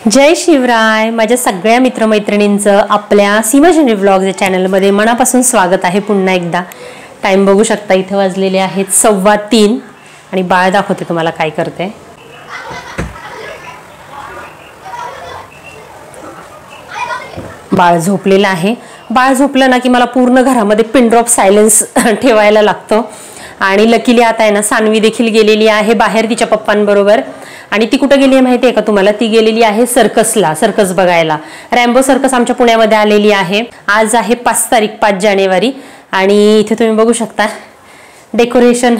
जय शिवराय। माझ्या सगळ्या मित्रमैत्रिणींचं आपल्या सीमा जनरी व्लॉग्स या चॅनलमध्ये मनापासून स्वागत आहे। पुन्हा एकदा टाइम बघू शकता, इथे वाजलेले आहेत 3:15 आणि बाळ दाखवते तुम्हाला काय करते। बाळ झोपलेलं आहे। बाळ झोपलं ना की मला पूर्ण घरामध्ये पिन ड्रॉप सायलेन्स ठेवायला लागतो। आणि लकीली आता आहे ना सानवी देखील गेलेली आहे बाहेर तिच्या पप्पांबरोबर। आणि ती कुठे गेली आहे माहिती आहे का तुम्हाला? ती गेलेली आहे सर्कसला, सर्कस बघायला। रॅम्बो सर्कस आमच्या पुण्यामध्ये आलेली आहे। आज आहे 5 जानेवारी आणि इथे तुम्ही बघू शकता डेकोरेशन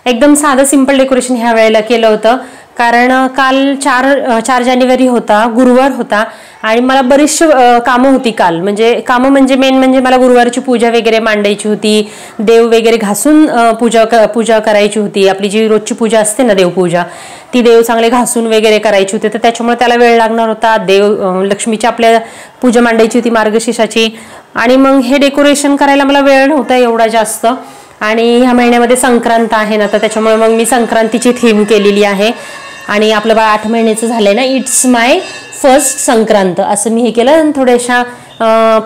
एकदम साधं सिंपल डेकोरेशन ह्या वेळेला केलं होतं, कारण काल 4 जानेवारी होता, गुरुवार होता आणि मला बरीचशी कामं होती काल। म्हणजे मेन म्हणजे मला गुरुवारची पूजा वगैरे मांडायची होती, देव वगैरे घासून पूजा करायची होती। आपली जी रोजची पूजा असते ना देवपूजा, ती देव चांगले घासून वगैरे करायची होती, तर त्याच्यामुळे त्याला वेळ लागणार होता। देव लक्ष्मीची आपल्या पूजा मांडायची होती मार्गशीर्षाची, आणि मग हे डेकोरेशन करायला मला वेळ नव्हता एवढा जास्त। आणि ह्या महिन्यामध्ये संक्रांत आहे ना, तर त्याच्यामुळे मग मी संक्रांतीची थीम केलेली आहे। आणि आपलं बाळ 8 महिन्याचं झालंय ना, इट्स माय फर्स्ट संक्रांत असं मी हे केलं। आणि थोड्याशा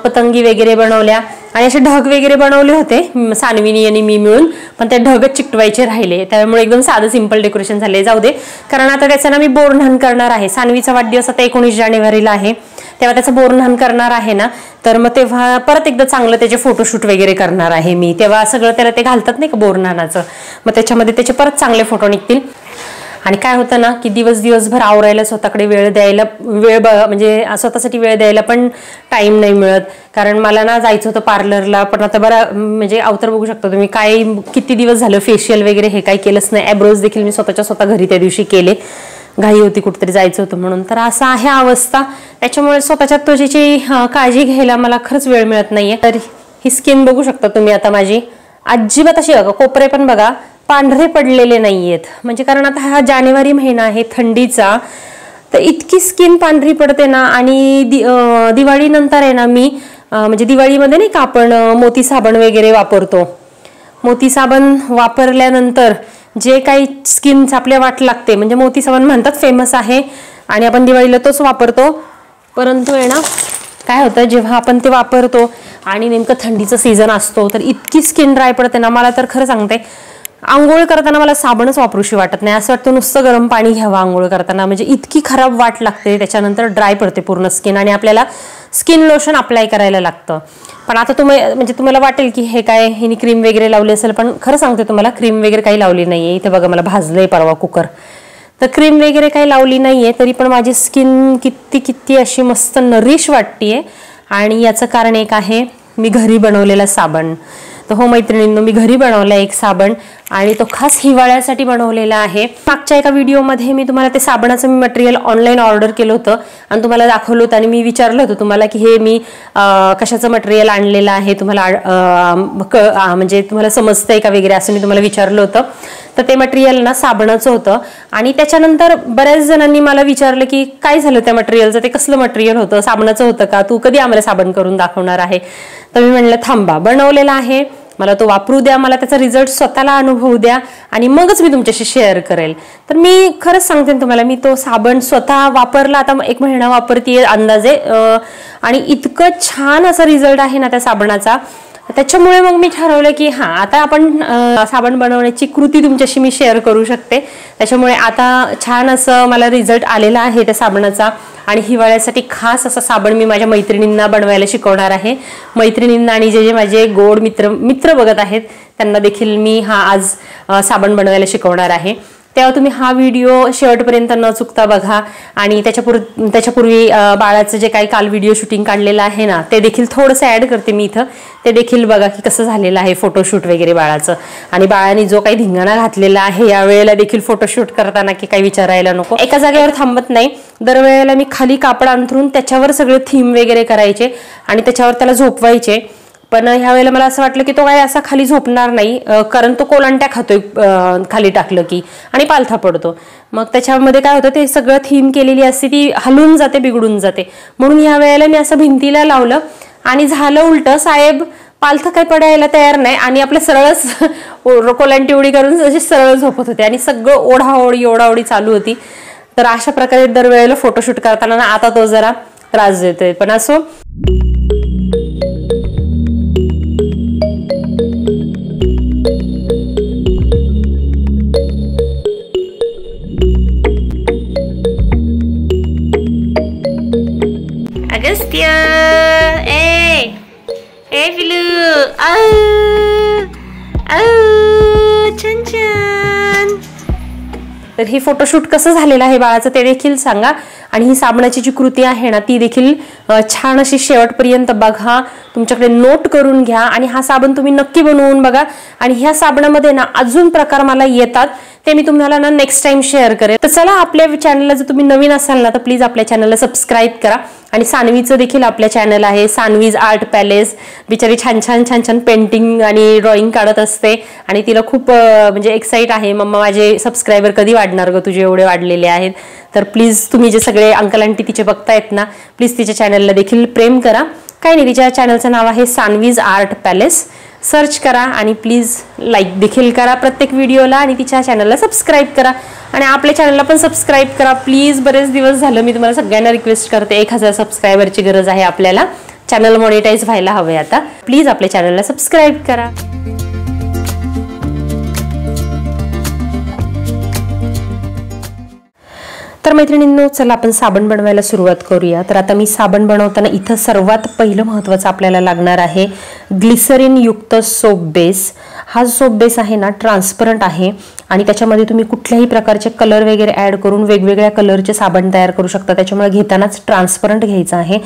पतंगी वगैरे बनवल्या आणि असे ढग वगैरे बनवले होते सानवीनी आणि मी मिळून, पण ते ढगच चिकटवायचे राहिले, त्यामुळे एकदम साधं सिंपल डेकोरेशन झाले। जाऊ दे, कारण आता त्याचं ना मी बोरन्हाण करणार आहे। सानवीचा वाढदिवस आता 19 जानेवारीला आहे, तेव्हा त्याचं बोरन्हाण करणार आहे ना, तर मग तेव्हा परत एकदा चांगलं त्याचे फोटोशूट वगैरे करणार आहे मी। तेव्हा सगळं त्याला ते घालतात नाही का बोरन्हाणाचं, मग त्याच्यामध्ये त्याचे परत चांगले फोटो निघतील। आणि काय होतं ना की दिवसभर आवरायला, स्वतःकडे वेळ द्यायला, म्हणजे स्वतःसाठी वेळ द्यायला पण टाइम नाही मिळत, कारण मला ना जायचं होतं पार्लरला। पण आता बरं म्हणजे अवतार बघू शकता तुम्ही, किती दिवस झालं फेशियल वगैरे हे काही केलंच नाही। ॲब्रोज देखील मी स्वतः घरी त्या दिवशी केले, घाई होती कुठेतरी जायचं होतं म्हणून। तर असं आहे अवस्था, त्याच्यामुळे स्वतःच्या त्वचेची काळजी घ्यायला मला खरंच वेळ मिळत नाहीये। तर ही स्किन बघू शकता तुम्ही आता माझी अजिबात अशी बघा, कोपरे पण बघा पांढरे पडलेले नाहीयेत, म्हणजे कारण आता हा जानेवारी महिना आहे थंडीचा, तर इतकी स्किन पांढरी पडते ना। आणि दिवाळीनंतर आहे ना मी म्हणजे दिवाळीमध्ये नाही का आपण मोती साबण वगैरे वापरतो, मोती साबण वापरल्यानंतर जे काही स्किन आपल्या वाट लागते, म्हणजे मोती साबण म्हणतात फेमस आहे आणि आपण दिवाळीला तोच वापरतो। परंतु आहे ना काय होतं, जेव्हा आपण ते वापरतो आणि नेमकं थंडीचा सीझन असतो, तर इतकी स्किन ड्राय पडते ना, मला तर खरं सांगते आंघोळ करताना मला साबणच वापरूशी वाटत नाही, असं वाटतं नुसतं गरम पाणी घ्यावं आंघोळ करताना, म्हणजे इतकी खराब वाट लागते। त्याच्यानंतर ड्राय पडते पूर्ण स्किन आणि आपल्याला स्किन लोशन अप्लाय करायला लागतं। पण आता तुम्हाला वाटेल की हे काय, हिने क्रीम वगैरे लावली असेल, पण खरं सांगते तुम्हाला क्रीम वगैरे काही लावली नाहीये। इथे बघा मला भाजलंय परवा कुकर, तर क्रीम वगैरे काही लावली नाहीये, तरी पण माझी स्किन किती अशी मस्त नरिश वाटतेय। आणि याचं कारण एक आहे मी घरी बनवलेला साबण। तर हो मैत्रिणींनो, मी घरी बनवला एक साबण आणि तो खास हिवाळ्यासाठी बनवलेला आहे। मागच्या एका व्हिडिओमध्ये मी तुम्हाला ते साबणाचं मटेरियल ऑनलाईन ऑर्डर केलं होतं आणि तुम्हाला दाखवलं होतं, आणि मी विचारलं होतं तुम्हाला की हे मी कशाचं मटेरियल आणलेलं आहे, तुम्हाला म्हणजे तुम्हाला समजतंय का वगैरे, असं मी तुम्हाला विचारलं होतं। तर ते मटेरियल ना साबणाचं होतं। आणि त्याच्यानंतर बऱ्याच जणांनी मला विचारलं की काय झालं त्या मटेरियलचं, ते कसलं मटेरियल होतं, साबणाचं होतं का, तू कधी आम्हाला साबण करून दाखवणार आहे? तर मी म्हणलं थांबा, बनवलेला आहे, मला तो वापरू द्या, मला त्याचा रिझल्ट स्वतःला अनुभवू द्या आणि मगच मी तुमच्याशी शेअर करेल। तर मी खरंच सांगते तुम्हाला, मी तो साबण स्वतः वापरला, आता 1 महिना वापरतीये अंदाजे, आणि इतकं छान असा रिझल्ट आहे ना त्या साबणाचा। त्याच्यामुळे मग मी ठरवलं की आता आपण साबण बनवण्याची कृती तुमच्याशी मी शेअर करू शकते। त्याच्यामुळे आता छान असं मला रिझल्ट आलेला आहे त्या साबणाचा। आणि हिवाळ्यासाठी खास असा साबण मी माझ्या मैत्रिणींना बनवायला शिकवणार आहे। मैत्रिणींना आणि जे माझे गोड मित्र बघत आहेत त्यांना देखील मी आज साबण बनवायला शिकवणार आहे। तेव्हा तुम्ही हा व्हिडिओ शेवटपर्यंत न चुकता बघा। आणि त्याच्यापूर्वी बाळाचं जे काही काल व्हिडिओ शूटिंग काढलेलं आहे ना, ते देखील थोडंसं ऍड करते मी इथं, ते देखील बघा की कसं झालेलं आहे फोटोशूट वगैरे बाळाचं। आणि बाळाने जो काही धिंगाणा घातलेला आहे यावेळेला देखील फोटोशूट करताना की काही विचारायला नको, एका जागेवर थांबत नाही, दरवेळेला मी खाली कापड अंथरून त्याच्यावर सगळे थीम वगैरे करायचे आणि त्याच्यावर त्याला झोपवायचे। पण ह्या वेळेला मला असं वाटलं की तो काय असा खाली झोपणार नाही, कारण तो कोलंट्या खातोय खाली टाकलं की, आणि पालथा पडतो। मग त्याच्यामध्ये काय होतं, ते सगळं थीम केलेली असते ती हलून जाते, बिघडून जाते, म्हणून ह्या वेळेला मी असं भिंतीला लावलं आणि झालं उलट, साहेब पालथा काही पडायला तयार नाही आणि आपलं सरळच कोलंटी उडी करून सरळ झोपत होते आणि सगळं ओढाओढी चालू होती। तर अशा प्रकारे दरवेळेला फोटोशूट करताना ना आता तो जरा त्रास देतोय, पण असो. अगस्त्य ए पिलू छान छान. तर ही फोटोशूट कसं झालेलं आहे बाळाचं ते देखील सांगा. आणि ही साबणाची जी कृती आहे ना ती देखील छान अशी शेवटपर्यंत बघा, तुमच्याकडे नोट करून घ्या आणि हा साबण तुम्ही नक्की बनवून बघा. आणि ह्या साबणामध्ये ना अजून प्रकार मला येतात, ते मी तुम्हाला ना नेक्स्ट टाइम शेअर करेन. तर चला, आपल्या चॅनलला जर तुम्ही नवीन असाल ना तर प्लीज आपल्या चॅनलला सबस्क्राईब करा. आणि सानवीचं देखील आपल्या चॅनल आहे, सानवीज आर्ट पॅलेस. बिचारी छान छान छान छान पेंटिंग आणि ड्रॉइंग काढत असते आणि तिला खूप म्हणजे एक्साइट आहे, मम्मा माझे सबस्क्रायबर कधी वाढणार ग, तुझे एवढे वाढलेले आहेत. तर प्लीज तुम्ही जे सगळे अंकल आंटी तिचे बघतायत ना, प्लीज तिच्या चॅनलला देखील प्रेम करा. काही नाही, तिच्या चॅनलचं नाव आहे सानवीज आर्ट पॅलेस. सर्च करा आणि प्लीज लाईक देखील करा प्रत्येक व्हिडिओला आणि तिच्या चॅनलला सबस्क्राईब करा आणि आपल्या चॅनलला पण सबस्क्राईब करा प्लीज. बरेच दिवस झालं मी तुम्हाला सगळ्यांना रिक्वेस्ट करते, 1000 सबस्क्रायबरची गरज आहे आपल्याला. चॅनल मॉनिटाईज व्हायला हवे आता. प्लीज आपल्या चॅनलला सबस्क्राईब करा. तर मैत्रिणींनो, चला आपण साबण बनवायला सुरुवात करूया. तर आता मी साबण बनवताना इथं सर्वात पहिलं महत्त्वाचं आपल्याला लागणार आहे ग्लिसरीन युक्त सोप बेस. हा सोप बेस आहे ना ट्रान्सपरंट आहे आणि त्याच्यामध्ये तुम्ही कुठल्याही प्रकारचे कलर वगैरे ॲड करून वेगवेगळ्या कलरचे साबण तयार करू शकता. त्याच्यामुळे घेतानाच ट्रान्सपरंट घ्यायचा आहे.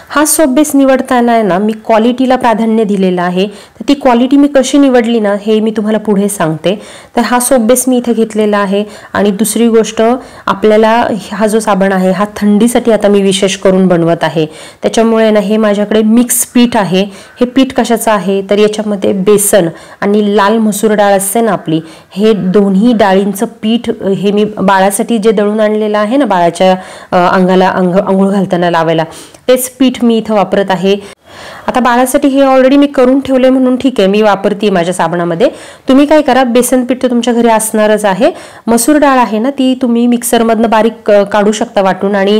हा सोप बेस निवडताना ना मी क्वालिटीला प्राधान्य दिलेलं आहे. तर ती क्वालिटी मी कशी निवडली ना हे मी तुम्हाला पुढे सांगते. तर हा सोप बेस मी इथे घेतलेला आहे. आणि दुसरी गोष्ट, आपल्याला हा जो साबण आहे हा थंडीसाठी आता मी विशेष करून बनवत आहे. त्याच्यामुळे ना हे माझ्याकडे मिक्स पीठ आहे. हे पीठ कशाचं आहे तर याच्यामध्ये बेसन आणि लाल मसूर डाळ असते ना आपली, हे दोन्ही डाळींचं पीठ हे मी बाळासाठी जे दळून आणलेलं आहे ना बाळाच्या अंगाला अंघोळ घालताना लावायला, तेच पीठ मी इथं वापरत आहे. आता बाळासाठी हे ऑलरेडी मी करून ठेवले म्हणून ठीक आहे, मी वापरते माझ्या साबणामध्ये. तुम्ही काय करा, बेसन पीठ तर तुमच्या घरी असणारच आहे. मसूर डाळ आहे ना ती तुम्ही मिक्सरमधनं बारीक काढू शकता वाटून आणि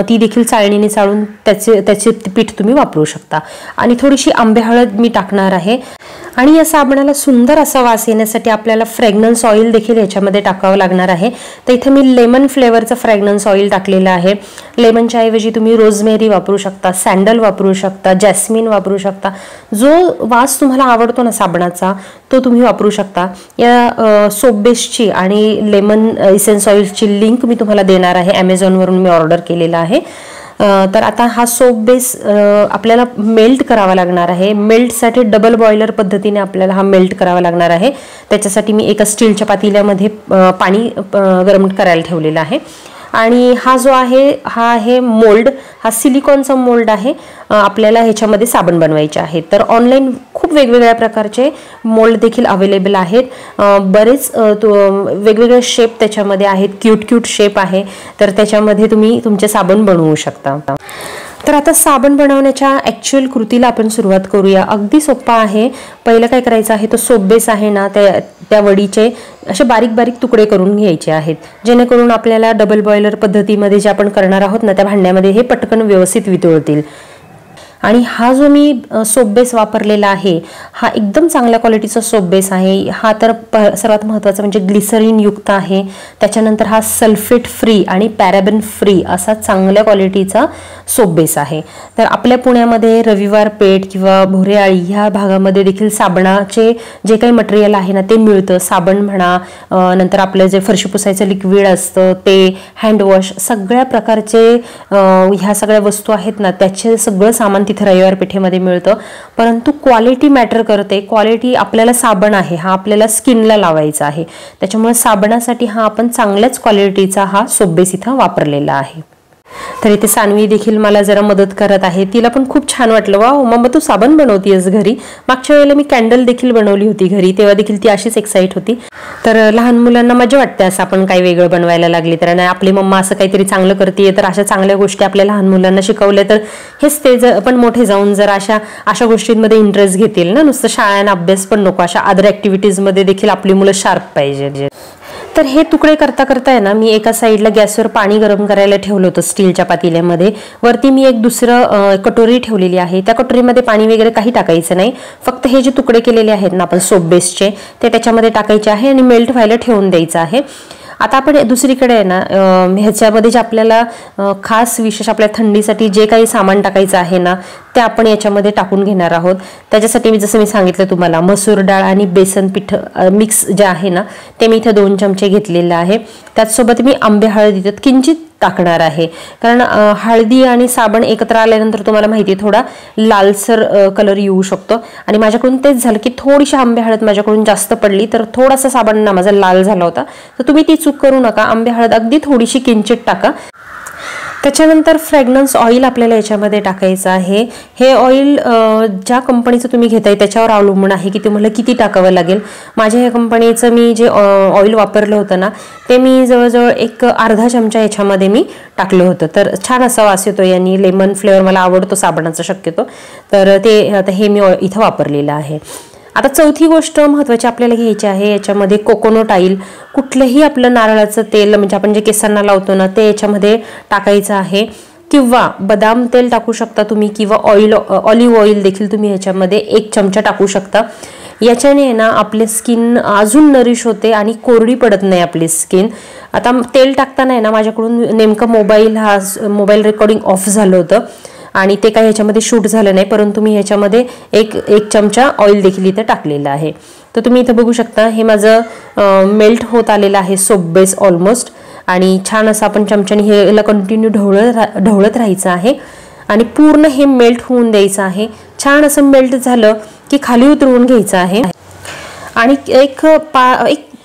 ती देखील चाळणीने चाळून त्याचे पीठ तुम्ही वापरू शकता. आणि थोडीशी आंबे हळद मी टाकणार आहे. आणि या साबणाला सुंदर असा वास येण्यासाठी आपल्याला फ्रेग्रन्स ऑइल देखील याच्यामध्ये टाकावं लागणार आहे. तर इथे मी लेमन फ्लेवरचं फ्रेग्रन्स ऑइल टाकलेलं आहे. लेमनच्या ऐवजी तुम्ही रोजमेरी वापरू शकता, सँडल वापरू शकता, जॅस्मिन वापरू शकता. जो वास तुम्हाला आवडतो ना साबणाचा तो तुम्ही वापरू शकता. या सोप बेसची आणि लेमन इसेन्स ऑइलची लिंक मी तुम्हाला देणार आहे. ॲमेझॉनवरून मी ऑर्डर केलेला आहे. तर आता हा सोप बेस आपल्याला मेल्ट करावा लागणार आहे. मेल्टसाठी डबल बॉयलर पद्धतीने आपल्याला हा मेल्ट करावा लागणार आहे. त्याच्यासाठी मी एका स्टीलच्या पातेल्यामध्ये पाणी गरम करायला ठेवलेलं आहे. आणि हा जो आहे हा आहे मोल्ड, हा सिलिकॉनचा मोल्ड आहे. आपल्याला ह्याच्यामध्ये साबण बनवायचे आहे. तर ऑनलाईन खूप वेगवेगळ्या प्रकारचे मोल्ड देखील अवेलेबल आहेत. बरेच वेगवेगळे शेप त्याच्यामध्ये आहेत, क्यूट शेप आहे. तर त्याच्यामध्ये तुम्ही तुमचे साबण बनवू शकता. तर आता साबण बनवण्याच्या ॲक्च्युअल कृतीला आपण सुरुवात करूया. अगदी सोपा आहे. पहिलं काय करायचं आहे, तो सोप बेस आहे ना त्या वडीचे असे बारीक बारीक तुकडे करून घ्यायचे आहेत, जेणेकरून आपल्याला डबल बॉयलर पद्धतीमध्ये जे आपण करणार आहोत ना त्या भांड्यामध्ये हे पटकन व्यवस्थित वितळतील. आणि हा जो मी सोप बेस वापरलेला आहे हा एकदम चांगल्या क्वालिटीचा सोप बेस आहे. हा तर सर्वात महत्त्वाचं म्हणजे ग्लिसरीन युक्त आहे. त्याच्यानंतर हा सल्फेट फ्री आणि पॅराबेन फ्री असा चांगल्या क्वालिटीचा सोप बेस आहे. तर आपल्या पुण्यामध्ये रविवार पेठ किंवा भोरेआळी ह्या भागामध्ये देखील साबणाचे जे काही मटेरियल आहे ना ते मिळतं. साबण म्हणा, नंतर आपलं जे फरशी पुसायचं लिक्विड असतं ते, हँडवॉश, सगळ्या प्रकारचे ह्या सगळ्या वस्तू आहेत ना त्याचे सगळं सामान तिथे रविवार पेठेमध्ये मिळतं. परंतु क्वालिटी मॅटर करते. क्वालिटी आपल्याला साबण आहे हा आपल्याला स्किनला लावायचा आहे. त्याच्यामुळे साबणासाठी हा आपण चांगल्याच क्वालिटीचा हा सोप बेस इथं वापरलेला आहे. तर इथे सानवी देखील मला जरा मदत करत आहे. तिला पण खूप छान वाटलं, वा मम्मा तू साबण बनवतीयस घरी. मागच्या वेळेला मी कॅन्डल देखील बनवली होती घरी, तेव्हा देखील ती अशीच एक्साइट होती. तर लहान मुलांना मजा वाटते असं आपण काही वेगळं बनवायला लागली तर. आणि आपली मम्मा असं काहीतरी चांगलं करते तर अशा चांगल्या गोष्टी आपल्या लहान मुलांना शिकवल्या तर हेच ते जर पण मोठे जाऊन जर अशा गोष्टींमध्ये इंटरेस्ट घेतील ना. नुसतं शाळांना अभ्यास पण नको, अशा अदर ॲक्टिव्हिटीजमध्ये देखील आपली मुलं शार्प पाहिजे. तर हे तुकडे करता करता आहे ना, मी एका साईडला गॅसवर पाणी गरम करायला ठेवलं होतं स्टीलच्या पातेल्यामध्ये. वरती मी एक दुसरं कटोरी ठेवलेली आहे. त्या कटोरीमध्ये पाणी वगैरे काही टाकायचं नाही, फक्त हे जे तुकडे केलेले आहेत ना आपण सोप बेसचे ते त्याच्यामध्ये टाकायचे आहे आणि मेल्ट व्हायला ठेवून द्यायचं आहे. आता आपण दुसरीकडे आहे ना, ह्याच्यामध्ये जे आपल्याला खास विशेष आपल्या थंडीसाठी जे काही सामान टाकायचं आहे ना ते आपण याच्यामध्ये टाकून घेणार आहोत. त्याच्यासाठी जसं मी सांगितलं तुम्हाला, मसूर डाळ आणि बेसन पीठ मिक्स जे आहे ना ते मी इथे 2 चमचे घेतलेलं आहे. त्याचसोबत मी आंबे हळद इथे किंचित टाकणार आहे, कारण हळदी आणि साबण एकत्र आल्यानंतर तुम्हाला माहिती आहे थोडा लालसर कलर येऊ शकतो. आणि माझ्याकडून तेच झालं की थोडीशी आंबे हळद माझ्याकडून जास्त पडली, तर थोडासा साबण ना माझा लाल झाला होता. तर तुम्ही ती चूक करू नका, आंबे हळद अगदी थोडीशी किंचित टाका. त्याच्यानंतर फ्रॅग्रन्स ऑइल आपल्याला याच्यामध्ये टाकायचं आहे. हे ऑइल ज्या कंपनीचं तुम्ही घेताय त्याच्यावर अवलंबून आहे की तुम्हाला किती टाकावं लागेल. माझ्या ह्या कंपनीचं मी जे ऑइल वापरलं होतं ना ते मी जवळजवळ एक अर्धा चमचा याच्यामध्ये मी टाकलं होतं. तर छान असा वास येतो यांनी, लेमन फ्लेवर मला आवडतो साबणाचा शक्यतो, तर ते आता हे मी इथं वापरलेलं आहे. आता चौथी गोष्ट महत्त्वाची आपल्याला घ्यायची आहे, याच्यामध्ये कोकोनट ऑइल. कुठलंही आपलं नारळाचं तेल म्हणजे आपण जे केसांना लावतो ना ते याच्यामध्ये टाकायचं आहे, किंवा बदाम तेल टाकू शकता तुम्ही, किंवा ऑलिव्ह ऑइल देखील तुम्ही याच्यामध्ये 1 चमचा टाकू शकता. याच्याने ना आपले स्किन अजून नरिश होते आणि कोरडी पडत नाही आपली स्किन. आता तेल टाकताना आहे ना माझ्याकडून नेमकं मोबाईल रेकॉर्डिंग ऑफ झालं होतं आणि ते काही ह्याच्यामध्ये शूट झालं नाही, परंतु मी ह्याच्यामध्ये एक चमचा ऑइल देखील इथे टाकलेलं आहे. तर तुम्ही इथं बघू शकता हे माझं मेल्ट होत आलेलं आहे सोप बेस ऑलमोस्ट. आणि छान असं आपण चमच्याने हेला कंटिन्यू ढवळत राहायचं आहे आणि पूर्ण हे मेल्ट होऊन द्यायचं आहे. छान असं मेल्ट झालं की खाली उतरवून घ्यायचं आहे आणि एक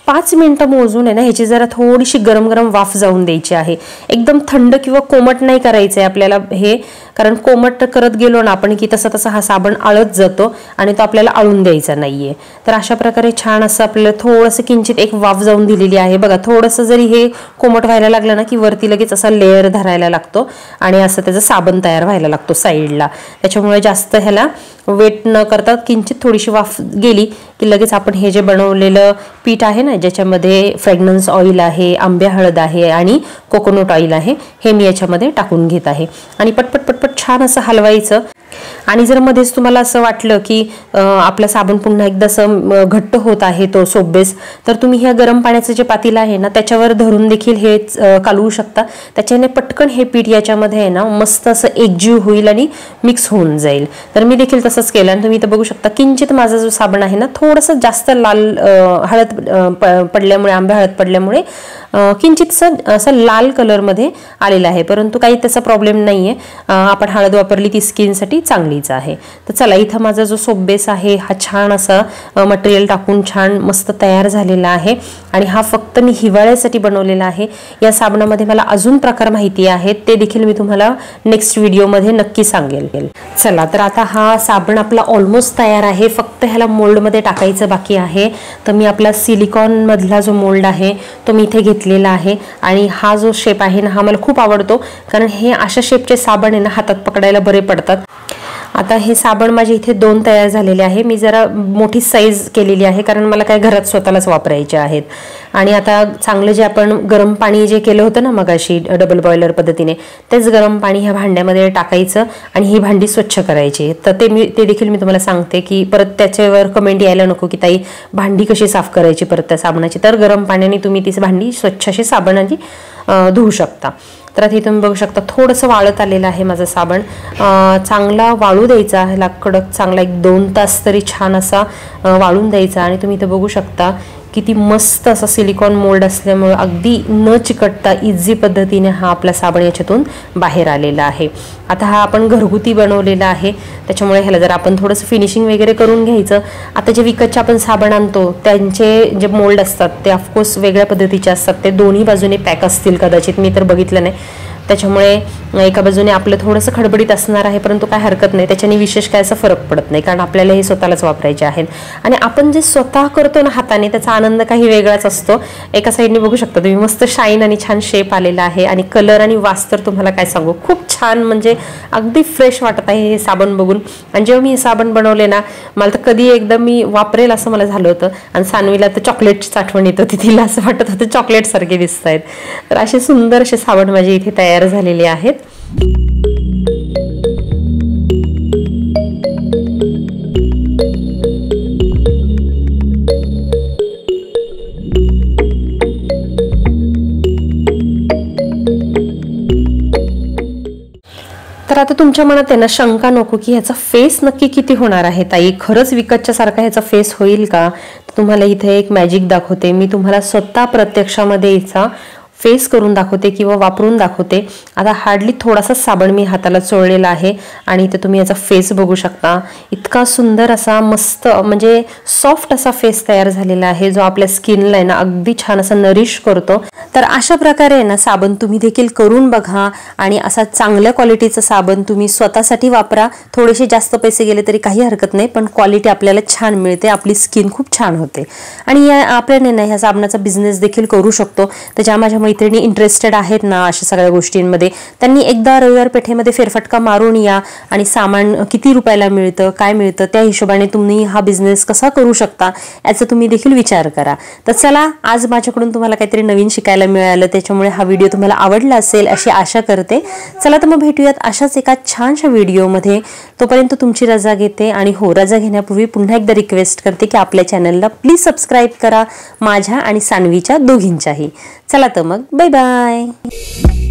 5 मिनिटं मोजून आहे ना ह्याची जरा थोडीशी गरम गरम वाफ जाऊन द्यायची आहे. एकदम थंड किंवा कोमट नाही करायचं आहे आपल्याला हे, कारण कोमट करत गेलो ना आपण की तसा तसा हा साबण आळत जातो आणि तो आपल्याला आळून द्यायचा नाहीये. तर अशा प्रकारे छान असं आपल्याला थोडंसं किंचित एक वाफ जाऊन दिलेली आहे. बघा थोडंसं जरी हे कोमट व्हायला लागलं ना की वरती लगेच असा लेअर धरायला लागतो आणि असं त्याचा साबण तयार व्हायला लागतो साईडला. त्याच्यामुळे जास्त ह्याला वेट न करता किंचित थोडीशी वाफ गेली की लगेच आपण हे जे बनवलेलं पीठ आहे ना ज्याच्यामध्ये फ्रॅग्रन्स ऑइल आहे, आंबे हळद आहे आणि कोकोनट ऑइल आहे हे मी याच्यामध्ये टाकून घेत आहे आणि पटपट छान असं हलवायचं. आणि जर मध्येच तुम्हाला असं वाटलं की आपला साबण पुन्हा एकदा असं घट्ट होत आहे तो सोप बेस, तर तुम्ही ह्या गरम पाण्याचं जे पातेलं आहे ना त्याच्यावर धरून देखील हे कालवू शकता. त्याच्याने पटकन हे पीठ याच्यामध्ये आहे ना मस्त असं एकजीव होईल आणि मिक्स होऊन जाईल. तर मी देखील तसंच केलं आणि तुम्ही इथं बघू शकता किंचित माझा जो साबण आहे ना थोडंसं जास्त लाल हळद पडल्यामुळे, आंबे हळद पडल्यामुळे किंचित असं लाल कलरमध्ये आलेला आहे, परंतु काही त्याचा प्रॉब्लेम नाहीये. आपण हळद वापरली ती स्किनसाठी चांगलीच आहे. तर चला इथं माझा जो सोप बेस आहे हा छान असा मटेरियल टाकून छान मस्त तयार झालेला आहे आणि हा फक्त मी हिवाळ्यासाठी बनवलेला आहे. या साबणामध्ये मला अजून प्रकार माहिती आहेत, ते देखील मी तुम्हाला नेक्स्ट व्हिडिओमध्ये नक्की सांगेल. चला तर आता हा साबण आपला ऑलमोस्ट तयार आहे, फक्त ह्याला मोल्डमध्ये टाकायचं बाकी आहे. तर मी आपला सिलिकॉन मधला जो मोल्ड आहे तो मी इथे घेतलेला आहे आणि हा जो शेप आहे ना हा मला खूप आवडतो, कारण हे अशा शेपचे साबण आहे ना हातात पकडायला बरे पडतात. आता हे साबण माझे इथे 2 तयार झालेले आहे. मी जरा मोठी साईज केलेली आहे कारण मला काय घरात स्वतःलाच वापरायचे आहेत. आणि आता चांगलं जे आपण गरम पाणी जे केलं होतं ना मगाशी डबल बॉयलर पद्धतीने, तेच गरम पाणी ह्या भांड्यामध्ये टाकायचं आणि ही भांडी स्वच्छ करायची. तर ते देखील मी तुम्हाला सांगते की परत त्याच्यावर कमेंट यायला नको की ताई भांडी कशी साफ करायची परत त्या साबणाची. तर गरम पाण्याने तुम्ही ती भांडी स्वच्छ अशी साबणाची धुवू शकता. तर आता इथं बघू शकता थोडंसं वाळत आलेलं आहे माझं साबण. चांगला वाळू द्यायचा, ह्याला कडक चांगला 1-2 तास तरी छान असा वाळून द्यायचा. आणि तुम्ही इथं बघू शकता किती मस्त असा सिलिकॉन मोल्ड असल्यामुळे अगदी न चिकटता इझी पद्धतीने हा आपला साबण याच्यातून बाहेर आलेला आहे. आता हा आपण घरगुती बनवलेला आहे त्याच्यामुळे ह्याला जर आपण थोडंसं फिनिशिंग वगैरे करून घ्यायचं. आता जे विकतचे आपण साबण आणतो त्यांचे जे मोल्ड असतात ते ऑफकोर्स वेगळ्या पद्धतीचे असतात, ते दोन्ही बाजूने पॅक असतील कदाचित, मी तर बघितलं नाही. त्याच्यामुळे एका बाजूने आपलं थोडंसं खडबडीत असणार आहे, परंतु काय हरकत नाही, त्याच्याने विशेष काय असा फरक पडत नाही, कारण आपल्याला हे स्वतःलाच वापरायचे आहेत. आणि आपण जे स्वतः करतो ना हाताने, त्याचा आनंद काही वेगळाच असतो. एका साईडने बघू शकता तुम्ही, मस्त शाईन आणि छान शेप आलेला आहे. आणि कलर आणि वास तर तुम्हाला काय सांगू, खूप छान, म्हणजे अगदी फ्रेश वाटत आहे हे साबण बघून. आणि जेव्हा मी हे साबण बनवले ना, मला तर कधी एकदा मी वापरेल असं मला झालं होतं. आणि सानवीला तर चॉकलेटची आठवण येत होती, तिला असं वाटत होतं चॉकलेट सारखे दिसत आहेत. तर असे सुंदर असे साबण माझे इथे तयार झालेले आहेत. तर आता तुमच्या मनात आहे ना शंका नको की ह्याचा फेस नक्की किती होणार आहे ताई, खरंच विकतच्या सारखा ह्याचा फेस होईल का? तुम्हाला इथे एक मॅजिक दाखवते मी, तुम्हाला स्वतः प्रत्यक्षामध्ये याचा फेस करून दाखवते किंवा वापरून दाखवते. आता हार्डली थोडासा साबण मी हाताला चोळलेला आहे आणि इथे तुम्ही याचा फेस बघू शकता. इतका सुंदर असा मस्त म्हणजे सॉफ्ट असा फेस तयार झालेला आहे, जो आपल्या स्किनला आहे ना अगदी छान असा नरिश करतो. तर अशा प्रकारे आहे ना साबण तुम्ही देखील करून बघा आणि असा चांगल्या क्वालिटीचा साबण तुम्ही स्वतःसाठी वापरा. थोडेसे जास्त पैसे गेले तरी काही हरकत नाही, पण क्वालिटी आपल्याला छान मिळते, आपली स्किन खूप छान होते. आणि आपण ना ह्या साबणाचा बिझनेस देखील करू शकतो. तर ज्या माझ्या मैत्रिणी इंटरेस्टेड आहेत ना अशा सगळ्या गोष्टींमध्ये, त्यांनी एकदा रविवार पेठेमध्ये फेरफटका मारून या आणि सामान किती रुपयाला मिळतं, काय मिळतं, त्या हिशोबाने तुम्ही हा बिझनेस कसा करू शकता याचा तुम्ही देखील विचार करा. तर चला, आज माझ्याकडून तुम्हाला काहीतरी नवीन शिकायला मिळालं, त्याच्यामुळे हा व्हिडिओ तुम्हाला आवडला असेल अशी आशा करते. चला तर मग भेटूयात अशाच एका छानशा व्हिडिओमध्ये. तोपर्यंत तुमची रजा घेते. आणि हो, रजा घेण्यापूर्वी पुन्हा एकदा रिक्वेस्ट करते की आपल्या चॅनलला प्लीज सबस्क्राईब करा, माझ्या आणि सानवीच्या दोघींच्याही. चला तर मग, बाय बाय.